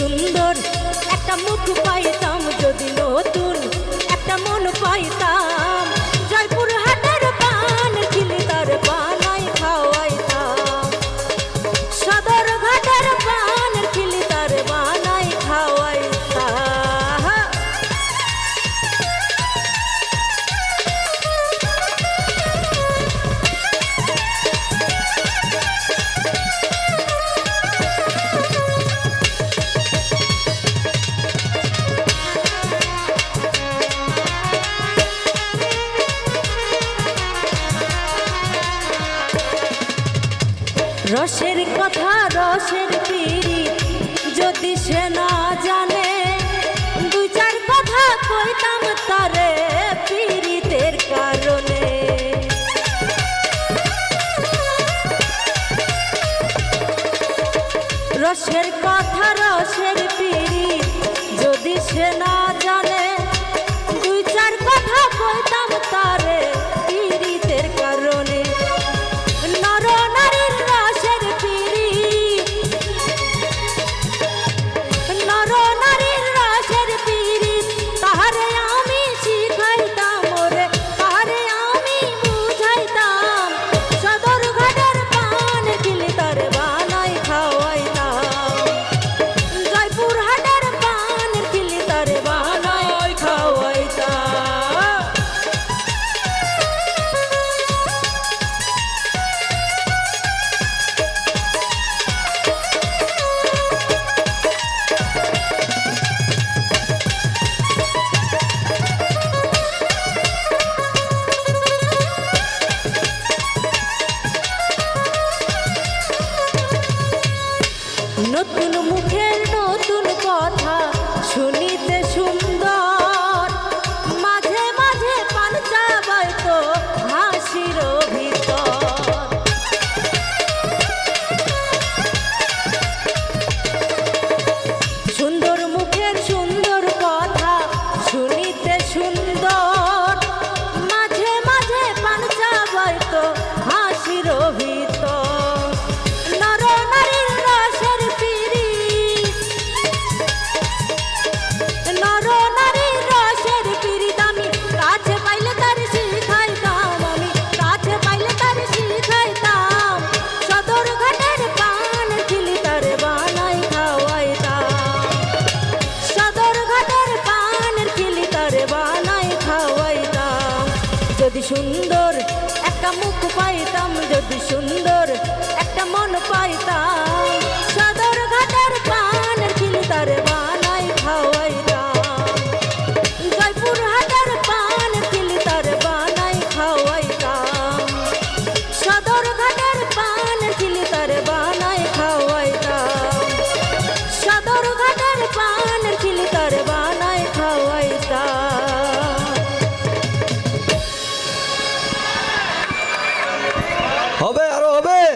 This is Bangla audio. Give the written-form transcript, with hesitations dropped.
সুন্দর একটা মুখ পাইতাম, যদি নতুন একটা মন পাইতাম, জয়পুর হাটের পান খিলি তার বানাই খাওয়াইতাম, সদর ঘাটের পান খিলি তার বানাই খাওয়াইতাম। রসের কথা রসের পীড়িত যদি সে না জানে, দুই চার কথা কইতাম তারে পীড়িতের কারণে। রসের কথা রসের পীড়িত যদি সে না জানে, দুই চার কথা কইতাম তারে পীড়িতের কারণে। নর নারীর রসের পীড়িত, নর নারীর রসের পীড়িত তাহারে আমি শিখাইতাম, ওরে তাহারে আমি বুঝাইতাম, সদর ঘাটের পান খিলি তারে বানাই খাওয়াইতাম, জয়পুর হাটের পান খিলি তারে বানাই খাওয়াইতাম। নতুন মুখের নতুন কথা শুনিতে সুন্দর, মাঝে মাঝে পান চাবাইতো হাসির ভিতর। সুন্দর মুখের সুন্দর কথা শুনিতে সুন্দর, মাঝে মাঝে পান চাবাইতো হাসির ভিতর। নর নারীর রসের পীড়িত, নর নারীর রসের পীড়িত আমি কাছে পাইলে তার শিখাইতাম, আমি কাছে পাইলে তার শিখাইতাম, সদর ঘাটের পান খিলি তার বানাই খাওয়াইতাম, সদর ঘাটের পান খিলি তার বানাই খাওয়াইতাম। যদি সুন্দর একটা মুখ পাইতাম, যদি সুন্দর একটা মন পাইতাম, সদর ঘাটের পান খিলি তার বানাই খাওয়াইতাম, জয়পুর হাটের পান খিলি তার বানাই খাওয়াইতাম, সদর ঘাটের পান খিলি তার বানাই খাওয়াইতাম, সদর ঘাটের পান খিলি তার বানাই খাওয়াইতাম। হবে আরো হবে।